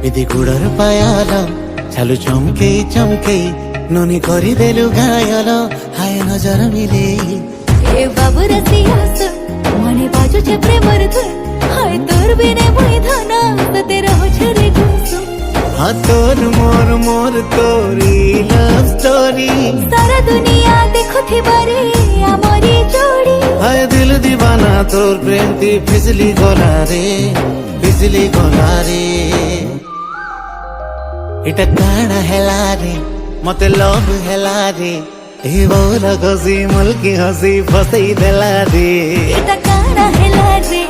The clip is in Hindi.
इति गुड़र पायल छालु चमके चमके नोनी करी देलु घायल हाय नजर मिले ए बाबू रसिया मने बाजू छे प्रेमर धुन हाय तोर बिने मुई धना सते रहो छरे गुसुम हाँ तोर मोर मोर तोरी लव स्टोरी सारा दुनिया देखो थी बारे आमरी जोड़ी हाय दिल दीवाना तोर प्रेम ती फिसली गला रे फिसली गला रे इटा काना हेला रे मते लव हेला रे ए बोल गसी मुल्की हसी फसई देला रे इटा काना हेला रे